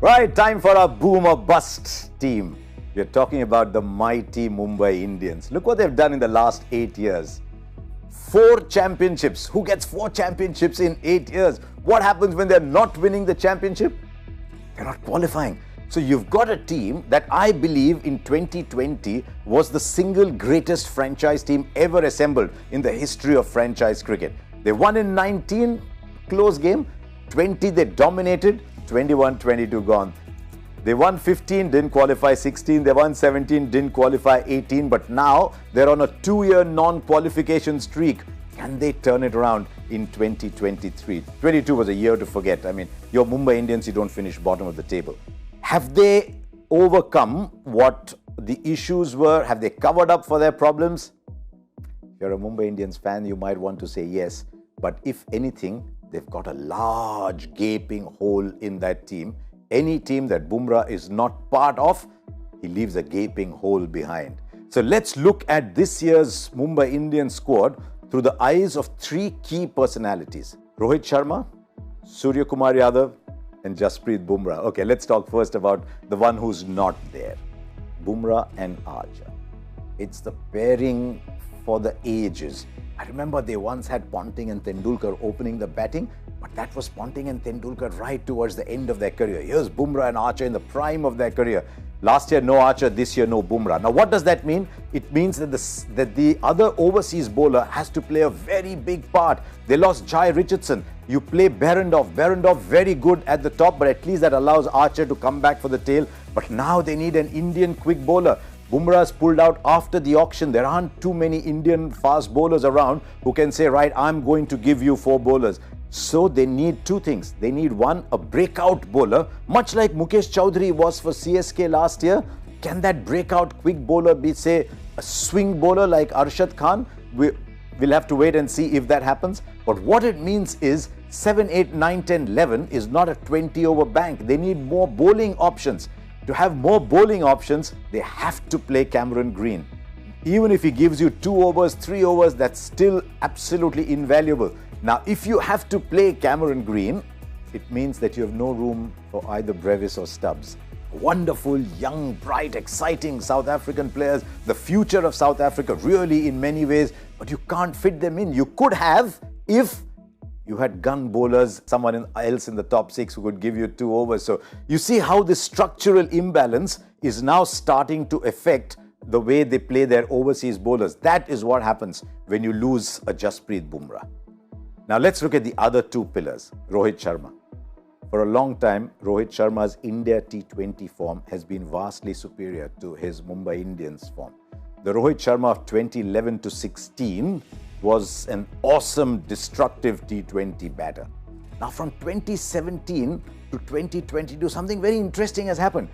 Right, time for our boom or bust team. We're talking about the mighty Mumbai Indians. Look what they've done in the last 8 years. 4 championships. Who gets 4 championships in 8 years? What happens when they're not winning the championship? They're not qualifying. So you've got a team that I believe in 2020 was the single greatest franchise team ever assembled in the history of franchise cricket. They won in 19, close game. 20 they dominated, 21-22 gone. They won 15, didn't qualify 16. They won 17, didn't qualify 18. But now they're on a 2-year non-qualification streak. Can they turn it around in 2023? 22 was a year to forget. I mean, you're Mumbai Indians, you don't finish bottom of the table. Have they overcome what the issues were? Have they covered up for their problems? If you're a Mumbai Indians fan, you might want to say yes. But if anything, they've got a large gaping hole in that team. Any team that Bumrah is not part of, he leaves a gaping hole behind. So let's look at this year's Mumbai Indians squad through the eyes of 3 key personalities. Rohit Sharma, Surya Kumar Yadav, and Jasprit Bumrah. Okay, let's talk first about the one who's not there. Bumrah and Archer. It's the pairing for the ages. I remember they once had Ponting and Tendulkar opening the batting, but that was Ponting and Tendulkar right towards the end of their career. Here's Bumrah and Archer in the prime of their career. Last year, no Archer. This year, no Bumrah. Now, what does that mean? It means that the other overseas bowler has to play a very big part. They lost Jai Richardson. You play Behrendorff. Behrendorff very good at the top, but at least that allows Archer to come back for the tail. But now they need an Indian quick bowler. Bumrah's pulled out after the auction. There aren't too many Indian fast bowlers around who can say, right, I'm going to give you 4 bowlers. So they need 2 things. They need one, a breakout bowler, much like Mukesh Chowdhury was for CSK last year. Can that breakout quick bowler be, say, a swing bowler like Arshad Khan? We'll have to wait and see if that happens. But what it means is 7, 8, 9, 10, 11 is not a 20-over bank. They need more bowling options. To have more bowling options, they have to play Cameron Green. Even if he gives you 2 overs, 3 overs, that's still absolutely invaluable. Now, if you have to play Cameron Green, it means that you have no room for either Brevis or Stubbs. Wonderful, young, bright, exciting South African players, the future of South Africa, really in many ways, but you can't fit them in. You could have if you had gun bowlers, someone else in the top 6 who could give you 2 overs. So you see how this structural imbalance is now starting to affect the way they play their overseas bowlers. That is what happens when you lose a Jasprit Bumrah. Now let's look at the other 2 pillars. Rohit Sharma. For a long time, Rohit Sharma's India T20 form has been vastly superior to his Mumbai Indians form. The Rohit Sharma of 2011 to 16 was an awesome, destructive T20 batter. Now from 2017 to 2022, something very interesting has happened.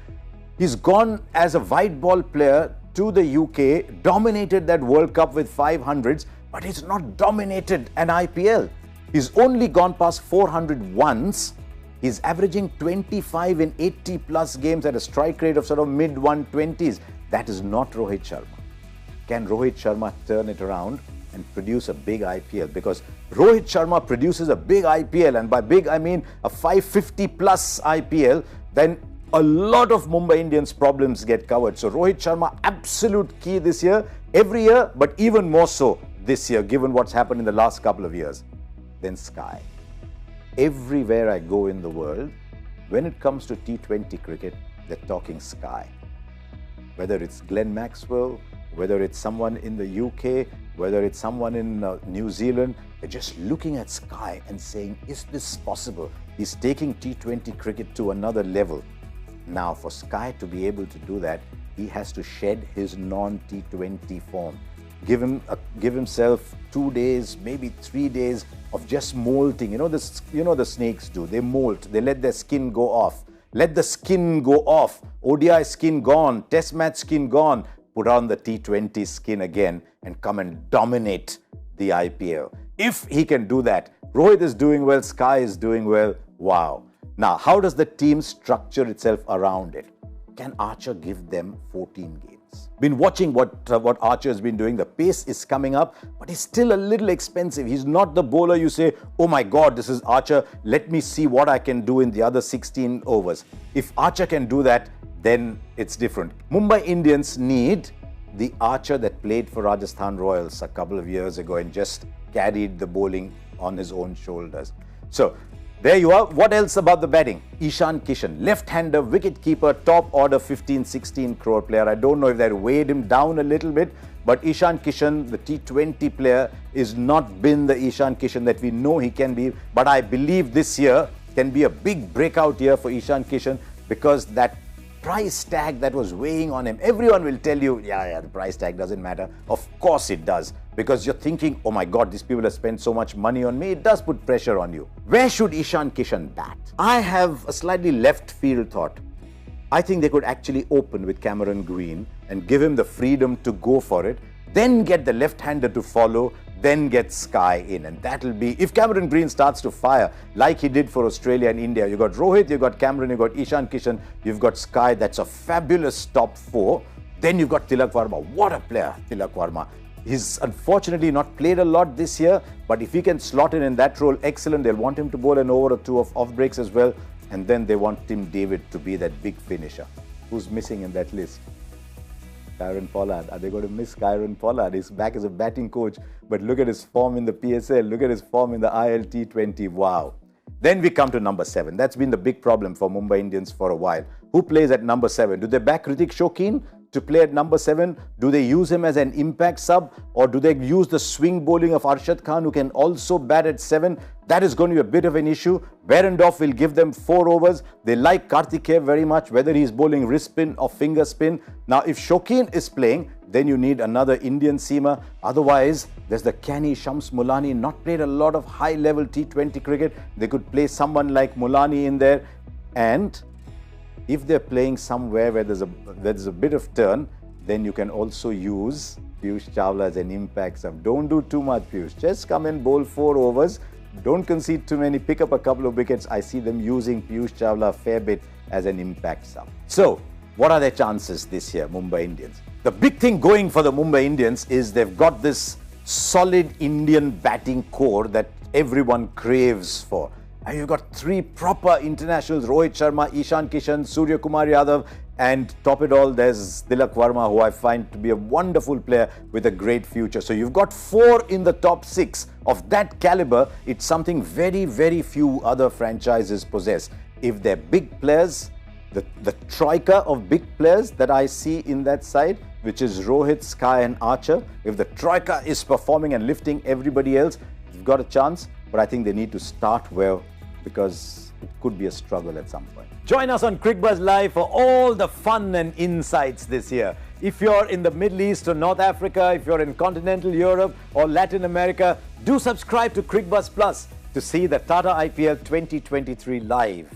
He's gone as a white ball player to the UK, dominated that World Cup with 500s, but he's not dominated an IPL. He's only gone past 400 once. He's averaging 25 in 80 plus games at a strike rate of sort of mid 120s. That is not Rohit Sharma. Can Rohit Sharma turn it around and produce a big IPL? Because Rohit Sharma produces a big IPL, and by big I mean a 550 plus IPL, then a lot of Mumbai Indians problems get covered. So Rohit Sharma, absolute key this year, every year, but even more so this year, given what's happened in the last couple of years. Then Sky. Everywhere I go in the world, when it comes to T20 cricket, they're talking Sky. Whether it's Glenn Maxwell, whether it's someone in the UK, whether it's someone in New Zealand, they're just looking at Sky and saying, is this possible? He's taking T20 cricket to another level. Now, for Sky to be able to do that, he has to shed his non-T20 form. Give himself 2 days, maybe 3 days of just molting. You know the snakes do. They molt. They let their skin go off. Let the skin go off. ODI skin gone. Test match skin gone. Put on the T20 skin again and come and dominate the IPL. If he can do that, Rohit is doing well, Sky is doing well. Wow. Now, how does the team structure itself around it? Can Archer give them 14 games? Been watching what Archer has been doing. The pace is coming up, but he's still a little expensive. He's not the bowler you say, oh my God, this is Archer. Let me see what I can do in the other 16 overs. If Archer can do that, then it's different. Mumbai Indians need the Archer that played for Rajasthan Royals a couple of years ago and just carried the bowling on his own shoulders. So there you are. What else about the batting? Ishan Kishan, left-hander, wicket-keeper, top order 15-16 crore player. I don't know if that weighed him down a little bit, but Ishan Kishan, the T20 player, is not been the Ishan Kishan that we know he can be. But I believe this year can be a big breakout year for Ishan Kishan because that price tag that was weighing on him. Everyone will tell you, yeah, the price tag doesn't matter. Of course it does, because you're thinking, oh my God, these people have spent so much money on me. It does put pressure on you. Where should Ishan Kishan bat? I have a slightly left field thought. I think they could actually open with Cameron Green and give him the freedom to go for it, then get the left-hander to follow, then get Sky in. And that'll be, if Cameron Green starts to fire like he did for Australia and India, you've got Rohit, you've got Cameron, you've got Ishan Kishan, you've got Sky. That's a fabulous top four. Then you've got Tilak Varma. What a player, Tilak Varma. He's unfortunately not played a lot this year, but if he can slot in that role, excellent. They'll want him to bowl an over or two of off breaks as well. And then they want Tim David to be that big finisher. Who's missing in that list? Kyron Pollard. Are they going to miss Kyron Pollard? He's back as a batting coach, but look at his form in the PSL. Look at his form in the ILT20. Wow. Then we come to number 7. That's been the big problem for Mumbai Indians for a while. Who plays at number 7? Do they back Hrithik Shokeen to play at number 7? Do they use him as an impact sub? Or do they use the swing bowling of Arshad Khan, who can also bat at 7? That is going to be a bit of an issue. Behrendorff will give them 4 overs. They like Karthikeya very much, whether he's bowling wrist spin or finger spin. Now, if Shokeen is playing, then you need another Indian seamer. Otherwise, there's the canny Shams Mulani, not played a lot of high-level T20 cricket. They could play someone like Mulani in there. And if they're playing somewhere where there's a bit of turn, then you can also use Piyush Chawla as an impact sub. Don't do too much, Piyush. Just come and bowl 4 overs. Don't concede too many. Pick up a couple of wickets. I see them using Piyush Chawla a fair bit as an impact sub. So, what are their chances this year, Mumbai Indians? The big thing going for the Mumbai Indians is they've got this solid Indian batting core that everyone craves for. And you've got 3 proper internationals, Rohit Sharma, Ishan Kishan, Surya Kumar Yadav, and top it all, there's Tilak Varma, who I find to be a wonderful player with a great future. So you've got 4 in the top 6 of that caliber. It's something very, very few other franchises possess. If they're big players, the troika of big players that I see in that side, which is Rohit, Sky and Archer, if the troika is performing and lifting everybody else, they've got a chance. But I think they need to start well, because it could be a struggle at some point. Join us on Cricbuzz Live for all the fun and insights this year. If you're in the Middle East or North Africa, if you're in continental Europe or Latin America, do subscribe to Cricbuzz Plus to see the Tata IPL 2023 live.